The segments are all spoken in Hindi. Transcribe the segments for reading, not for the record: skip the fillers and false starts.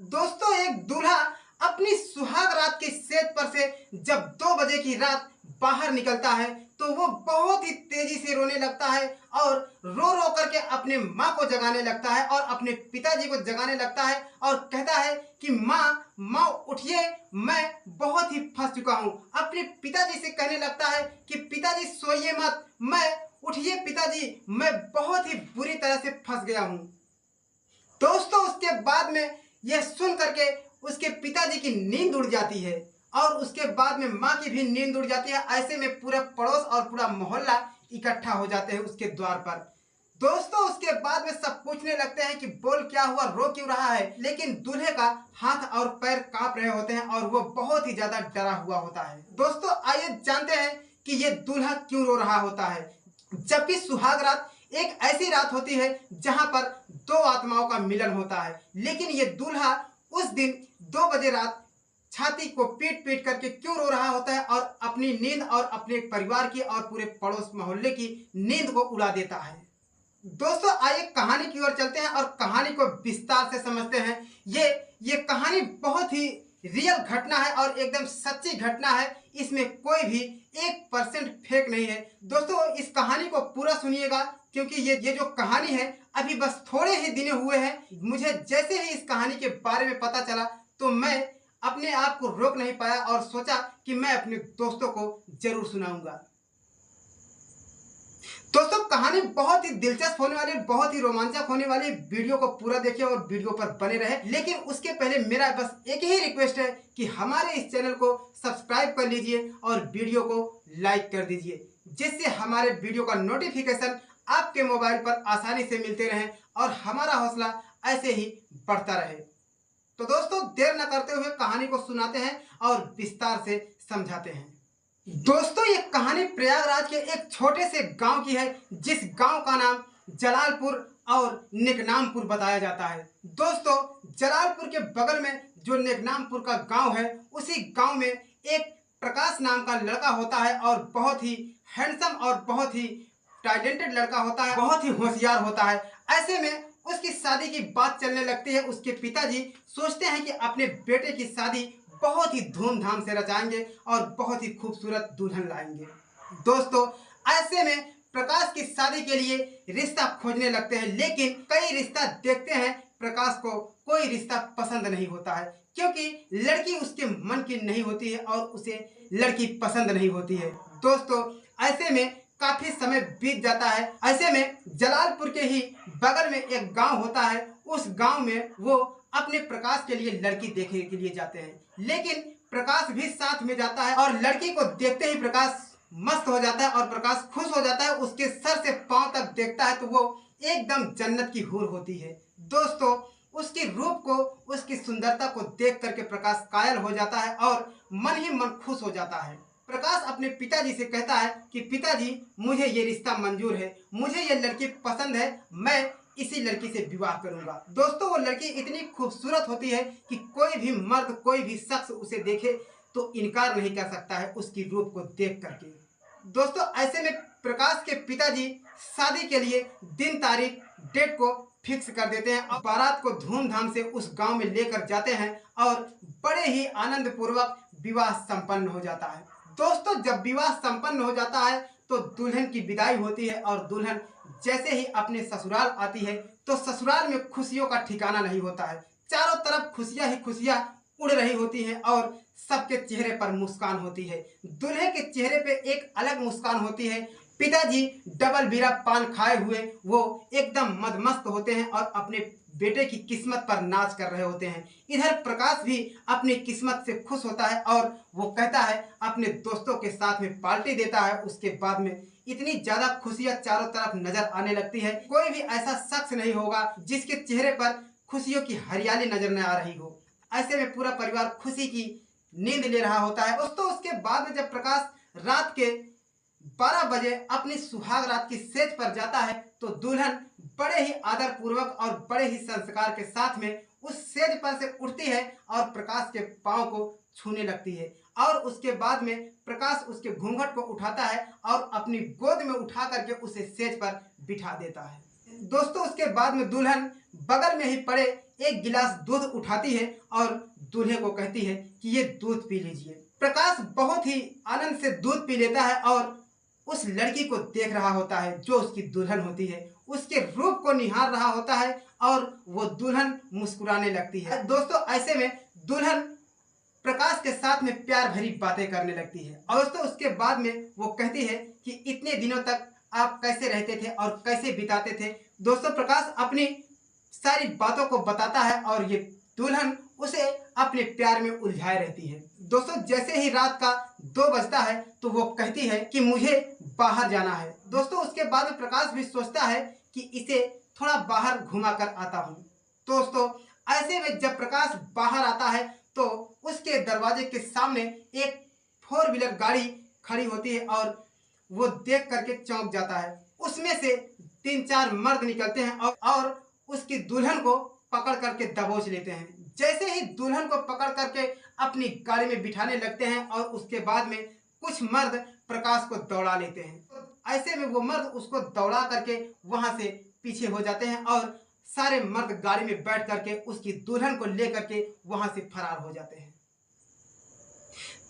दोस्तों, एक दूल्हा अपनी सुहाग रात की सेज पर से जब 2 बजे की रात बाहर निकलता है तो वो बहुत ही तेजी से रोने लगता है और रो रो करके अपने माँ को जगाने लगता है और अपने पिताजी को जगाने लगता है और कहता है कि माँ माँ उठिए, मैं बहुत ही फंस चुका हूँ। अपने पिताजी से कहने लगता है कि पिताजी सोइए मत, मैं उठिए पिताजी, मैं बहुत ही बुरी तरह से फंस गया हूँ। दोस्तों, उसके बाद में यह सुन करके उसके पिताजी की नींद उड़ जाती है और उसके बाद में माँ की भी नींद उड़ जाती है। ऐसे में पूरा पड़ोस और पूरा मोहल्ला इकट्ठा हो जाते हैं उसके द्वार पर। दोस्तों, उसके बाद में सब पूछने लगते हैं कि बोल क्या हुआ, रो क्यों रहा है। लेकिन दूल्हे का हाथ और पैर कांप रहे होते हैं और वो बहुत ही ज्यादा डरा हुआ होता है। दोस्तों, आइए जानते हैं कि ये दूल्हा क्यों रो रहा होता है। जबकि सुहाग रात एक ऐसी रात होती है जहां पर दो आत्माओं का मिलन होता है, लेकिन ये दूल्हा उस दिन 2 बजे रात छाती को पीट पीट करके क्यों रो रहा होता है और अपनी नींद और अपने परिवार की और पूरे पड़ोस मोहल्ले की नींद को उड़ा देता है। दोस्तों, आइए कहानी की ओर चलते हैं और कहानी को विस्तार से समझते हैं। ये कहानी बहुत ही रियल घटना है और एकदम सच्ची घटना है। इसमें कोई भी 1% फेक नहीं है। दोस्तों, इस कहानी को पूरा सुनिएगा क्योंकि ये जो कहानी है अभी बस थोड़े ही दिन हुए हैं। मुझे जैसे ही इस कहानी के बारे में पता चला तो मैं अपने आप को रोक नहीं पाया और सोचा कि मैं अपने दोस्तों को जरूर सुनाऊंगा। दोस्तों, कहानी बहुत ही दिलचस्प होने वाली, बहुत ही रोमांचक होने वाली। वीडियो को पूरा देखिए और वीडियो पर बने रहे। लेकिन उसके पहले मेरा बस एक ही रिक्वेस्ट है कि हमारे इस चैनल को सब्सक्राइब कर लीजिए और वीडियो को लाइक कर दीजिए, जिससे हमारे वीडियो का नोटिफिकेशन आपके मोबाइल पर आसानी से मिलते रहे और हमारा हौसला ऐसे ही बढ़ता रहे। तो दोस्तों, देर न करते हुए कहानी को सुनाते हैं और विस्तार से समझाते हैं। दोस्तों, ये कहानी प्रयागराज के एक छोटे से गांव की है, जिस गांव का नाम जलालपुर और नेकनामपुर बताया जाता है। दोस्तों, जलालपुर के बगल में जो नेकनामपुर का गांव है, उसी गांव में एक प्रकाश नाम का लड़का होता है और बहुत ही हैंडसम और बहुत ही टैलेंटेड लड़का होता है, बहुत ही होशियार होता है। ऐसे में उसकी शादी की बात चलने लगती है। उसके पिताजी सोचते हैं कि अपने बेटे की शादी बहुत ही धूमधाम से रचाएंगे और बहुत ही खूबसूरत दुल्हन लाएंगे। दोस्तों, ऐसे में प्रकाश की शादी के लिए रिश्ता खोजने लगते हैं, लेकिन कई रिश्ता देखते हैं, प्रकाश को कोई रिश्ता पसंद नहीं होता है क्योंकि लड़की उसके मन की नहीं होती है और उसे लड़की पसंद नहीं होती है। दोस्तों, ऐसे में काफी समय बीत जाता है। ऐसे में जलालपुर के ही बगल में एक गांव होता है। उस गांव में वो अपने प्रकाश के लिए लड़की देखने के लिए जाते हैं, लेकिन प्रकाश भी साथ में जाता है और लड़की को देखते ही प्रकाश मस्त हो जाता है और प्रकाश खुश हो जाता है। उसके सर से पांव तक देखता है तो वो एकदम जन्नत की हूर होती है। दोस्तों, उसके रूप को, उसकी सुंदरता को देख करके प्रकाश कायल हो जाता है और मन ही मन खुश हो जाता है। प्रकाश अपने पिताजी से कहता है कि पिताजी, मुझे ये रिश्ता मंजूर है, मुझे ये लड़की पसंद है, मैं इसी लड़की से विवाह करूंगा। दोस्तों, वो लड़की इतनी खूबसूरत होती है कि कोई भी मर्द, कोई भी शख्स उसे देखे तो इनकार नहीं कर सकता है उसकी रूप को देख करके। दोस्तों, ऐसे में प्रकाश के पिताजी शादी के लिए दिन तारीख डेट को फिक्स कर देते हैं और बारात को धूमधाम से उस गांव में लेकर जाते हैं और बड़े ही आनंद पूर्वक विवाह संपन्न हो जाता है। दोस्तों, जब विवाह संपन्न हो जाता है तो दुल्हन की विदाई होती है और दुल्हन जैसे ही अपने ससुराल आती है तो ससुराल में खुशियों का ठिकाना नहीं होता है। चारों तरफ खुशियां ही खुशियां उड़ रही होती हैं और सबके चेहरे पर मुस्कान होती है। दूल्हे के चेहरे पे एक अलग मुस्कान होती है। पिताजी डबल बीरा पान खाए हुए वो एकदम मदमस्त होते हैं और अपने बेटे की किस्मत पर नाच कर रहे होते हैं। इधर प्रकाश भी अपनी किस्मत से खुश होता है और वो कहता है, अपने दोस्तों के साथ में पार्टी देता है। उसके बाद में इतनी ज्यादा खुशियां चारों तरफ नजर आने लगती है। कोई भी ऐसा शख्स नहीं होगा जिसके चेहरे पर खुशियों की हरियाली नजर न आ रही हो। ऐसे में पूरा परिवार खुशी की नींद ले रहा होता है। दोस्तों, उसके बाद में जब प्रकाश रात के 12 बजे अपनी सुहाग रात की सेज पर जाता है तो दुल्हन बड़े ही आदर पूर्वक और बड़े ही संस्कार के साथ में उस सेज पर से उठती है और प्रकाश के पांव को छूने लगती है और उसके बाद में प्रकाश उसके घूंघट को उठाता है और अपनी गोद में उठा करके उसे सेज पर बिठा देता है। दोस्तों, उसके बाद में दुल्हन बगल में ही पड़े एक गिलास दूध उठाती है और दूल्हे को कहती है कि ये दूध पी लीजिए। प्रकाश बहुत ही आनंद से दूध पी लेता है और उस लड़की को देख रहा होता है जो उसकी दुल्हन होती है, उसके रूप को निहार रहा होता है और वो दुल्हन मुस्कुराने लगती है। दोस्तों ऐसे में दुल्हन प्रकाश के साथ में प्यार भरी बातें करने लगती है और दोस्तों उसके बाद में वो कहती है कि इतने दिनों तक आप कैसे रहते थे और कैसे बिताते थे। दोस्तों प्रकाश अपनी सारी बातों को बताता है और ये दुल्हन उसे अपने प्यार में उलझाए रहती है। दोस्तों जैसे ही रात का 2 बजता है तो वो कहती है कि मुझे बाहर जाना है। दोस्तों उसके बाद में प्रकाश भी सोचता है कि इसे थोड़ा बाहर घुमा कर आता हूँ। दोस्तों ऐसे में जब प्रकाश बाहर आता है तो उसके दरवाजे के सामने एक 4 व्हीलर गाड़ी खड़ी होती है और वो देख करके चौंक जाता है। उसमें से 3-4 मर्द निकलते हैं और उसकी दुल्हन को पकड़ करके दबोच लेते हैं। जैसे ही दुल्हन को पकड़ करके अपनी गाड़ी में बिठाने लगते हैं और उसके बाद में कुछ मर्द प्रकाश को दौड़ा लेते हैं। तो ऐसे में वो मर्द उसको दौड़ा करके वहां से पीछे हो जाते हैं और सारे मर्द गाड़ी में बैठ करके उसकी दुल्हन को लेकर के वहां से फरार हो जाते हैं।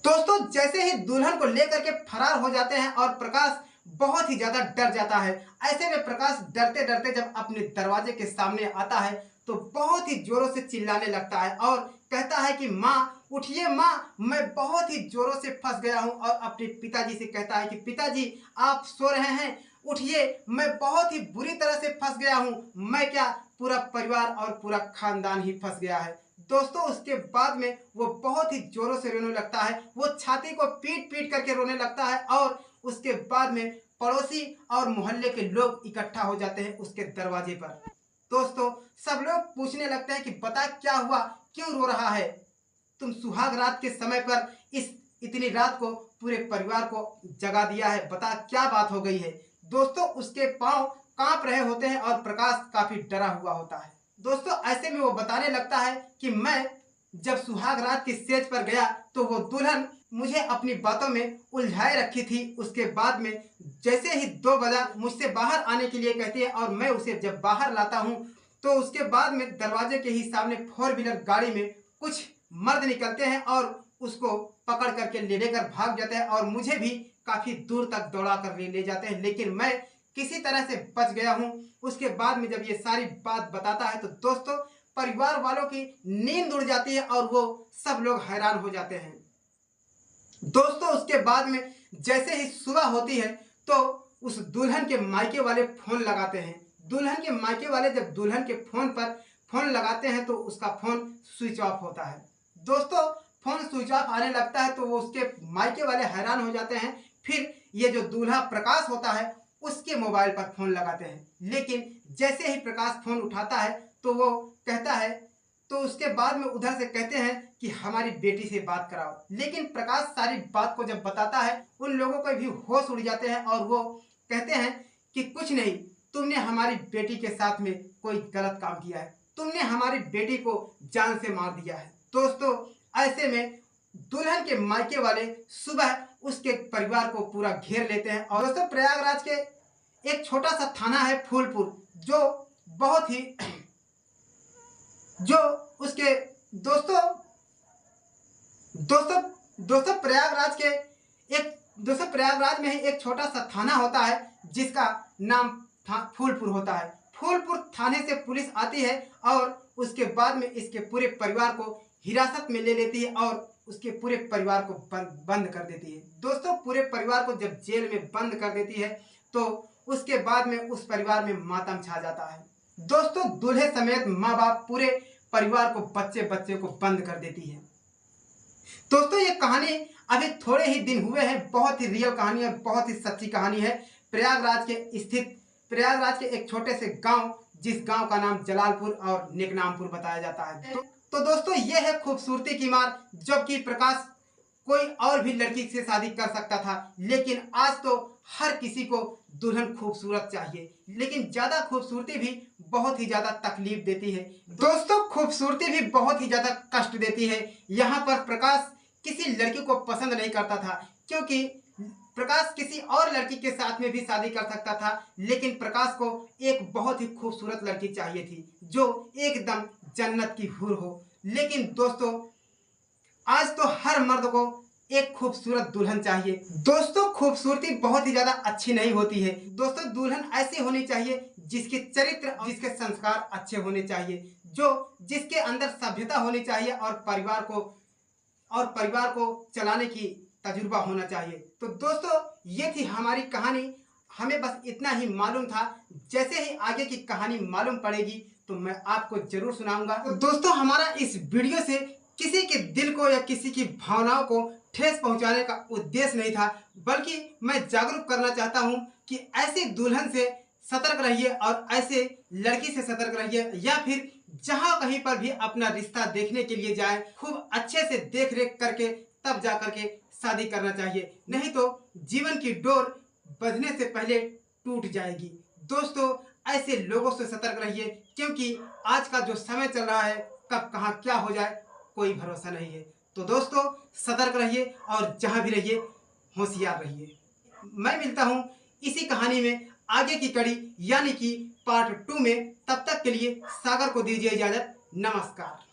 दोस्तों जैसे ही दुल्हन को लेकर के फरार हो जाते हैं और प्रकाश बहुत ही ज्यादा डर जाता है। ऐसे में प्रकाश डरते डरते जब अपने दरवाजे के सामने आता है तो बहुत ही जोरों से चिल्लाने लगता है और कहता है कि माँ उठिए माँ, मैं बहुत ही जोरों से फंस गया हूँ। और अपने पिताजी से कहता है कि पिताजी आप सो रहे हैं, उठिए, मैं बहुत ही बुरी तरह से फंस गया हूँ। मैं क्या, पूरा परिवार और पूरा खानदान ही फंस गया है। दोस्तों उसके बाद में वो बहुत ही जोरों से रोने लगता है, वो छाती को पीट पीट करके रोने लगता है और उसके बाद में पड़ोसी और मोहल्ले के लोग इकट्ठा हो जाते हैं उसके दरवाजे पर। दोस्तों सब लोग पूछने लगते हैं कि बता क्या हुआ, क्यों रो रहा है, तुम सुहाग रात के समय पर इतनी रात को पूरे परिवार को जगा दिया है, बता क्या बात हो गई है। दोस्तों उसके पांव कांप रहे होते हैं और प्रकाश काफी डरा हुआ होता है। दोस्तों ऐसे में वो बताने लगता है कि मैं जब सुहाग रात की स्टेज पर गया तो वो दुल्हन मुझे अपनी बातों में उलझाए रखी थी। उसके बाद में जैसे ही 2 बजा मुझसे बाहर आने के लिए कहती है और मैं उसे जब बाहर लाता हूँ तो उसके बाद में दरवाजे के ही सामने 4 व्हीलर गाड़ी में कुछ मर्द निकलते हैं और उसको पकड़ करके ले लेकर भाग जाते हैं और मुझे भी काफी दूर तक दौड़ा कर ले जाते हैं, लेकिन मैं किसी तरह से बच गया हूँ। उसके बाद में जब ये सारी बात बताता है तो दोस्तों परिवार वालों की नींद उड़ जाती है और वो सब लोग हैरान हो जाते हैं। दोस्तों उसके बाद में जैसे ही सुबह होती है तो उस दुल्हन के मायके वाले फोन लगाते हैं। दुल्हन के मायके वाले जब दुल्हन के फोन पर फोन लगाते हैं तो उसका फोन स्विच ऑफ होता है। दोस्तों फोन स्विच ऑफ आने लगता है तो वो उसके मायके वाले हैरान हो जाते हैं। फिर ये जो दूल्हा प्रकाश होता है उसके मोबाइल पर फोन लगाते हैं, लेकिन जैसे ही प्रकाश फोन उठाता है तो वो कहता है, तो उसके बाद में उधर से कहते हैं कि हमारी बेटी से बात कराओ। लेकिन प्रकाश सारी बात को जब बताता है उन लोगों को भी होश उड़ जाते हैं और वो कहते हैं कि कुछ नहीं, तुमने हमारी बेटी के साथ में कोई गलत काम किया है, तुमने हमारी बेटी को जान से मार दिया है। दोस्तों ऐसे में दुल्हन के मायके वाले सुबह उसके परिवार को पूरा घेर लेते हैं। और दोस्तों प्रयागराज के एक छोटा सा थाना है फूलपुर, जो बहुत ही जो उसके दोस्तों दोस्तों दोस्तों प्रयागराज में ही एक छोटा सा थाना होता है जिसका नाम फूलपुर होता है। फूलपुर थाने से पुलिस आती है और उसके बाद में इसके पूरे परिवार को हिरासत में ले लेती है और उसके पूरे परिवार को बंद कर देती है। दोस्तों पूरे परिवार को जब जेल में बंद कर देती है तो उसके बाद में उस परिवार में मातम छा जाता है। दोस्तों दूल्हे समेत माँ बाप पूरे परिवार को बच्चे को बंद कर देती है। दोस्तों ये कहानी अभी थोड़े ही दिन हुए हैं, बहुत ही रियल कहानी है, बहुत ही सच्ची कहानी है। प्रयागराज के एक छोटे से गांव, जिस गांव का नाम जलालपुर और नेकनामपुर बताया जाता है। तो दोस्तों ये है खूबसूरती की मार, जबकि प्रकाश कोई और भी लड़की से शादी कर सकता था, लेकिन आज तो हर किसी को दुल्हन खूबसूरत चाहिए, लेकिन ज्यादा खूबसूरती भी बहुत ही ज्यादा तकलीफ देती है। दोस्तों खूबसूरती भी बहुत ही ज्यादा कष्ट देती है। यहाँ पर प्रकाश किसी लड़की को पसंद नहीं करता था, क्योंकि प्रकाश किसी और लड़की के साथ में भी शादी कर सकता था, लेकिन प्रकाश को एक बहुत ही खूबसूरत लड़की चाहिए थी जो एकदम जन्नत की हूर हो। लेकिन दोस्तों आज तो हर मर्द को एक खूबसूरत दुल्हन चाहिए। दोस्तों खूबसूरती बहुत ही ज्यादा अच्छी नहीं होती है। दोस्तों दुल्हन ऐसी होनी चाहिए जिसके चरित्र जिसके संस्कार अच्छे होने चाहिए, जो जिसके अंदर सभ्यता होनी चाहिए और परिवार को चलाने की तजुर्बा होना चाहिए। तो दोस्तों ये थी हमारी कहानी। हमें बस इतना ही मालूम था। जैसे ही आगे की कहानी मालूम पड़ेगी तो मैं आपको जरूर सुनाऊंगा। तो दोस्तों हमारा इस वीडियो से किसी के दिल को या किसी की भावनाओं को ठेस पहुंचाने का उद्देश्य नहीं था, बल्कि मैं जागरूक करना चाहता हूं कि ऐसी दुल्हन से सतर्क रहिए और ऐसे लड़की से सतर्क रहिए, या फिर जहां कहीं पर भी अपना रिश्ता देखने के लिए जाए खूब अच्छे से देख रेख करके तब जा करके शादी करना चाहिए, नहीं तो जीवन की डोर बंधने से पहले टूट जाएगी। दोस्तों ऐसे लोगों से सतर्क रहिए, क्योंकि आज का जो समय चल रहा है कब कहाँ क्या हो जाए कोई भरोसा नहीं है। तो दोस्तों सतर्क रहिए और जहां भी रहिए होशियार रहिए। मैं मिलता हूं इसी कहानी में आगे की कड़ी यानी कि पार्ट 2 में। तब तक के लिए सागर को दीजिए इजाजत। नमस्कार।